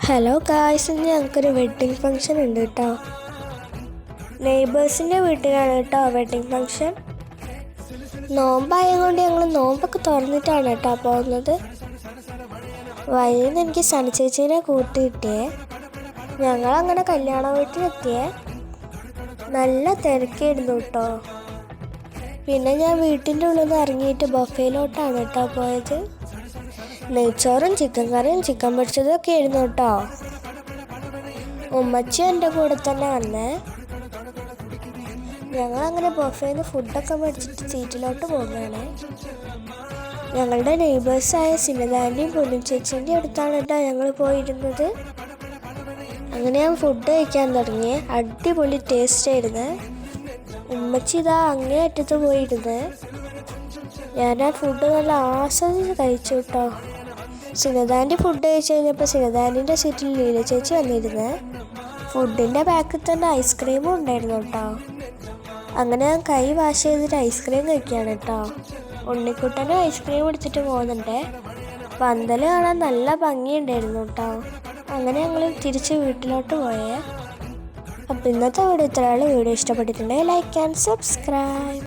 Hello guys, ഇന്ന് ഞങ്ങൾക്കൊരു wedding function ഉണ്ട് കേട്ടോ. നെയ്ബേഴ്സിൻ്റെ വീട്ടിലാണ് കേട്ടോ വെഡ്ഡിങ് ഫംഗ്ഷൻ. നോമ്പായതുകൊണ്ട് ഞങ്ങൾ നോമ്പൊക്കെ തുറന്നിട്ടാണ് കേട്ടോ പോകുന്നത്. വൈകുന്നേരം എനിക്ക് സണി ചേച്ചീനെ കൂട്ടിയിട്ടേ ഞങ്ങളങ്ങനെ കല്യാണ വീട്ടിലെത്തിയേ. നല്ല തിരക്കായിരുന്നു കേട്ടോ. പിന്നെ ഞാൻ വീട്ടിൻ്റെ ഉള്ളിൽ നിന്ന് ഇറങ്ങിയിട്ട് ബൊഫയിലോട്ടാണ് കേട്ടോ പോയത്. നെയ്ച്ചോറും ചിക്കൻ കറിയും ചിക്കൻ പൊരിച്ചതും ഒക്കെ ആയിരുന്നു കേട്ടോ. ഉമ്മച്ചി എൻ്റെ കൂടെ തന്നെ വന്നേ. ഞങ്ങളങ്ങനെ ബൊഫയിൽ നിന്ന് ഫുഡൊക്കെ മേടിച്ചിട്ട് സീറ്റിലോട്ട് പോകുകയാണ്. ഞങ്ങളുടെ നെയ്ബേഴ്സായ സിനദാൻ്റെയും പൊന്നും ചേച്ചീൻ്റെയും അടുത്താണ് കേട്ടോ ഞങ്ങൾ പോയിരുന്നത്. അങ്ങനെ ഞാൻ ഫുഡ് കഴിക്കാൻ തുടങ്ങി. അടിപൊളി ടേസ്റ്റ് ആയിരുന്നു. ഉമ്മച്ചി ഇതാ അങ്ങേ അറ്റത്ത് പോയിരുന്നത്. ഞാൻ ആ ഫുഡ് നല്ല ആസ്വദിച്ച് കഴിച്ചു കേട്ടോ. സിനദാൻ്റെ ഫുഡ് കഴിച്ച് കഴിഞ്ഞപ്പോൾ സിനദാൻ്റെ സീറ്റിൽ ലീല ചേച്ചി വന്നിരുന്നത്. ഫുഡിൻ്റെ ബാക്കിൽ തന്നെ ഐസ്ക്രീമും ഉണ്ടായിരുന്നു കേട്ടോ. അങ്ങനെ ഞാൻ കൈ വാഷ് ചെയ്തിട്ട് ഐസ്ക്രീം കഴിക്കുകയാണ് കേട്ടോ. ഉണ്ണിക്കുട്ടനും ഐസ്ക്രീം എടുത്തിട്ട് പോകുന്നുണ്ട്. പന്തൽ കാണാൻ നല്ല ഭംഗിയുണ്ടായിരുന്നു കേട്ടോ. അങ്ങനെ ഞങ്ങൾ തിരിച്ച് വീട്ടിലോട്ട് പോയേ. അപ്പോൾ ഇന്നത്തെ വീഡിയോ ഇത്രയുള്ള വീഡിയോ ഇഷ്ടപ്പെട്ടിട്ടുണ്ടെങ്കിൽ ലൈക്ക് ആൻഡ് സബ്സ്ക്രൈബ്.